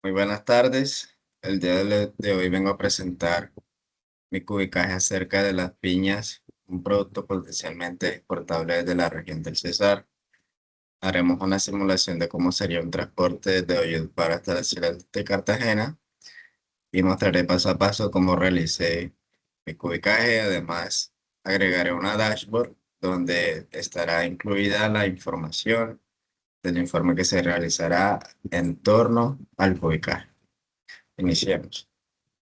Muy buenas tardes. El día de hoy vengo a presentar mi cubicaje acerca de las piñas, un producto potencialmente exportable desde la región del Cesar. Haremos una simulación de cómo sería un transporte desde Valledupar hasta la ciudad de Cartagena y mostraré paso a paso cómo realicé mi cubicaje. Además, agregaré una dashboard donde estará incluida la información del informe que se realizará en torno al cubicaje. Iniciemos.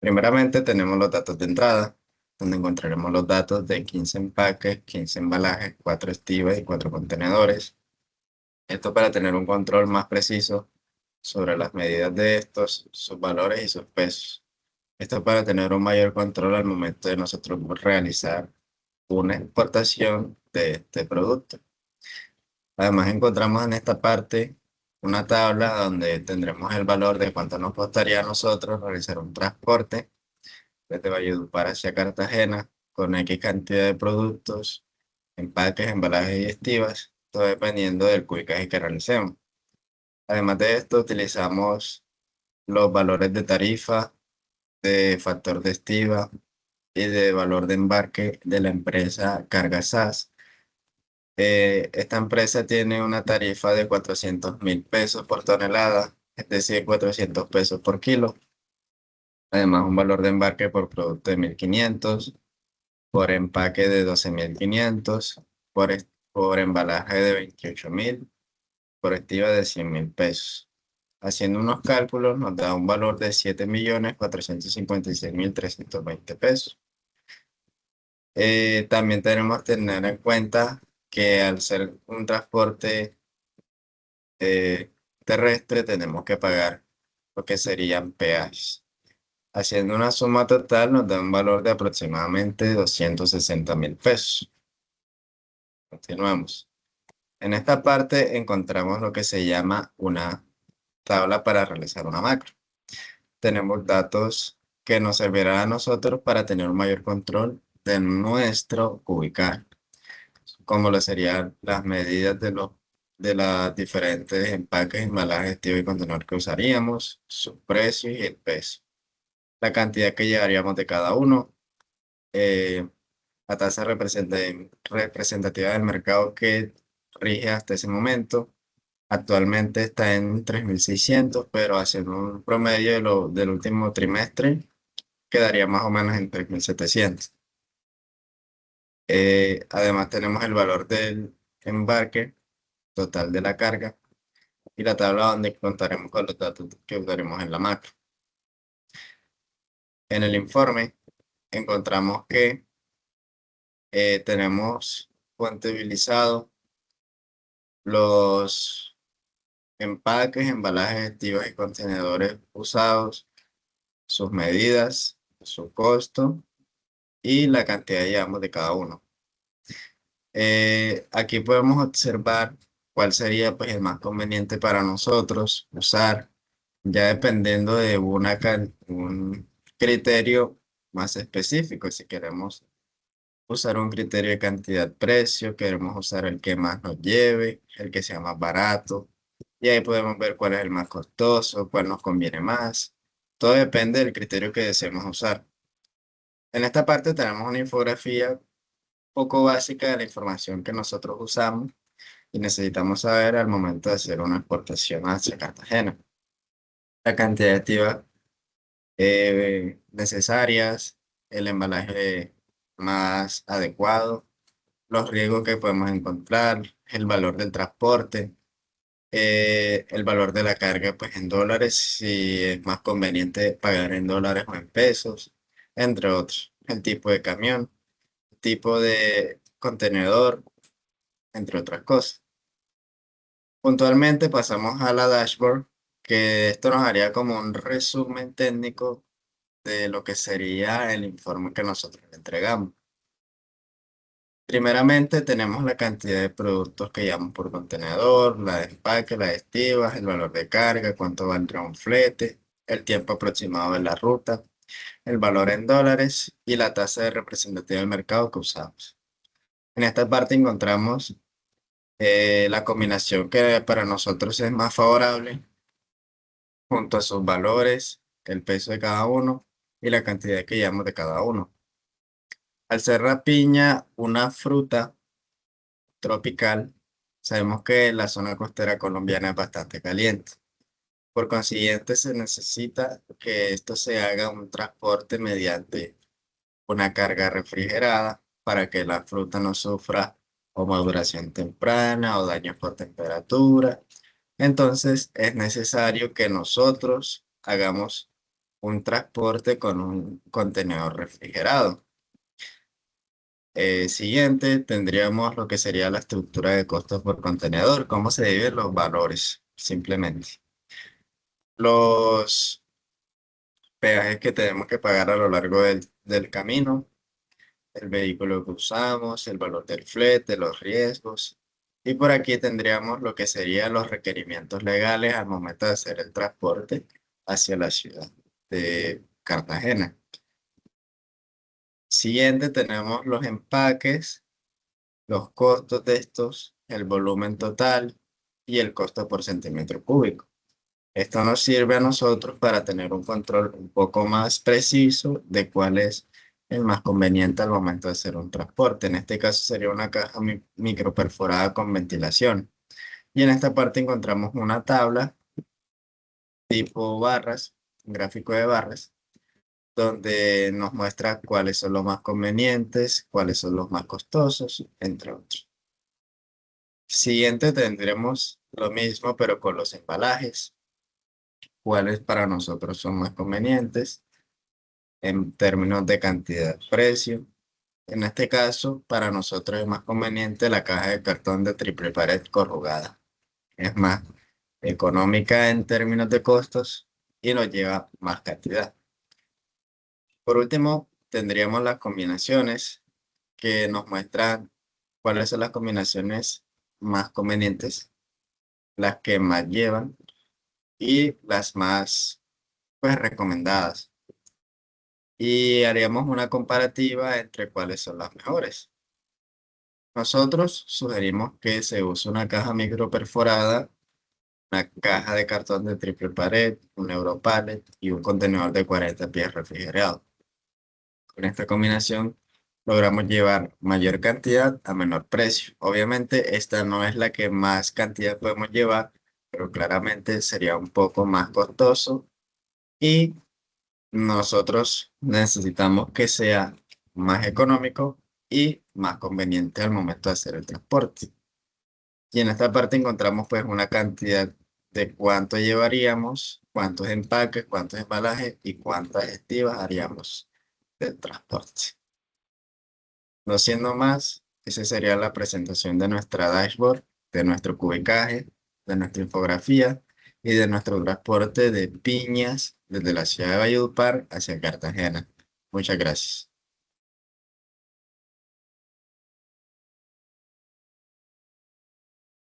Primeramente tenemos los datos de entrada, donde encontraremos los datos de 15 empaques, 15 embalajes, 4 estivas y 4 contenedores. Esto para tener un control más preciso sobre las medidas de estos, sus valores y sus pesos. Esto para tener un mayor control al momento de nosotros realizar una exportación de este producto. Además encontramos en esta parte una tabla donde tendremos el valor de cuánto nos costaría a nosotros realizar un transporte desde Valledupar hacia Cartagena con X cantidad de productos, empaques, embalajes y estivas, todo dependiendo del cubicaje que realicemos. Además de esto, utilizamos los valores de tarifa, de factor de estiva y de valor de embarque de la empresa Carga SAS. Esta empresa tiene una tarifa de 400.000 pesos por tonelada, es decir, 400 pesos por kilo. Además, un valor de embarque por producto de 1.500, por empaque de 12.500, por embalaje de 28.000, por estiva de 100.000 pesos. Haciendo unos cálculos nos da un valor de 7.456.320 pesos. También tenemos que tener en cuenta que al ser un transporte eh, terrestre tenemos que pagar lo que serían peajes. Haciendo una suma total nos da un valor de aproximadamente 260.000 pesos. Continuamos. En esta parte encontramos lo que se llama una tabla para realizar una macro. Tenemos datos que nos servirán a nosotros para tener un mayor control de nuestro cubicaje, como lo serían las medidas de los diferentes empaques, embalajes, estilo y contenedor que usaríamos, sus precios y el peso, la cantidad que llevaríamos de cada uno, eh, la tasa representativa del mercado que rige hasta ese momento. Actualmente está en 3.600, pero haciendo un promedio del último trimestre quedaría más o menos en 3.700. Además tenemos el valor del embarque total de la carga y la tabla donde contaremos con los datos que usaremos en la macro. En el informe encontramos que tenemos contabilizado los empaques, embalajes, estivas y contenedores usados, sus medidas, su costo y la cantidad, digamos, de cada uno. Aquí podemos observar cuál sería pues, el más conveniente para nosotros usar, ya dependiendo de un criterio más específico. Si queremos usar un criterio de cantidad-precio, queremos usar el que más nos lleve, el que sea más barato, y ahí podemos ver cuál es el más costoso, cuál nos conviene más. Todo depende del criterio que deseemos usar. En esta parte tenemos una infografía poco básica de la información que nosotros usamos y necesitamos saber al momento de hacer una exportación hacia Cartagena. La cantidad de activas necesarias, el embalaje más adecuado, los riesgos que podemos encontrar, el valor del transporte, el valor de la carga pues en dólares, si es más conveniente pagar en dólares o en pesos, entre otros. El tipo de camión, tipo de contenedor, entre otras cosas. Puntualmente pasamos a la dashboard, que esto nos haría como un resumen técnico de lo que sería el informe que nosotros le entregamos. Primeramente tenemos la cantidad de productos que llevamos por contenedor, la de empaque, la de estivas, el valor de carga, cuánto valdrá un flete, el tiempo aproximado de la ruta, el valor en dólares y la tasa de representativa del mercado que usamos. En esta parte encontramos la combinación que para nosotros es más favorable junto a sus valores, el peso de cada uno y la cantidad que llevamos de cada uno. Al ser la piña una fruta tropical, sabemos que la zona costera colombiana es bastante caliente. Por consiguiente, se necesita que esto se haga un transporte mediante una carga refrigerada para que la fruta no sufra o maduración temprana o daños por temperatura. Entonces, es necesario que nosotros hagamos un transporte con un contenedor refrigerado. Siguiente, tendríamos lo que sería la estructura de costos por contenedor. ¿Cómo se dividen los valores? Simplemente. Los peajes que tenemos que pagar a lo largo del camino, el vehículo que usamos, el valor del flete, los riesgos. Y por aquí tendríamos lo que serían los requerimientos legales al momento de hacer el transporte hacia la ciudad de Cartagena. Siguiente, tenemos los empaques, los costos de estos, el volumen total y el costo por centímetro cúbico. Esto nos sirve a nosotros para tener un control un poco más preciso de cuál es el más conveniente al momento de hacer un transporte. En este caso sería una caja microperforada con ventilación. Y en esta parte encontramos una tabla tipo barras, un gráfico de barras, donde nos muestra cuáles son los más convenientes, cuáles son los más costosos, entre otros. Siguiente tendremos lo mismo, pero con los embalajes, cuáles para nosotros son más convenientes en términos de cantidad-precio. En este caso, para nosotros es más conveniente la caja de cartón de triple pared corrugada. Es más económica en términos de costos y nos lleva más cantidad. Por último, tendríamos las combinaciones que nos muestran cuáles son las combinaciones más convenientes, las que más llevan y las más pues recomendadas. Y haríamos una comparativa entre cuáles son las mejores. Nosotros sugerimos que se use una caja micro perforada, una caja de cartón de triple pared, un Europallet y un contenedor de 40 pies refrigerado. Con esta combinación logramos llevar mayor cantidad a menor precio. Obviamente esta no es la que más cantidad podemos llevar, pero claramente sería un poco más costoso y nosotros necesitamos que sea más económico y más conveniente al momento de hacer el transporte. Y en esta parte encontramos pues una cantidad de cuánto llevaríamos, cuántos empaques, cuántos embalajes y cuántas estivas haríamos del transporte. No siendo más, esa sería la presentación de nuestra dashboard, de nuestro cubicaje, de nuestra infografía y de nuestro transporte de piñas desde la ciudad de Valledupar hacia Cartagena. Muchas gracias.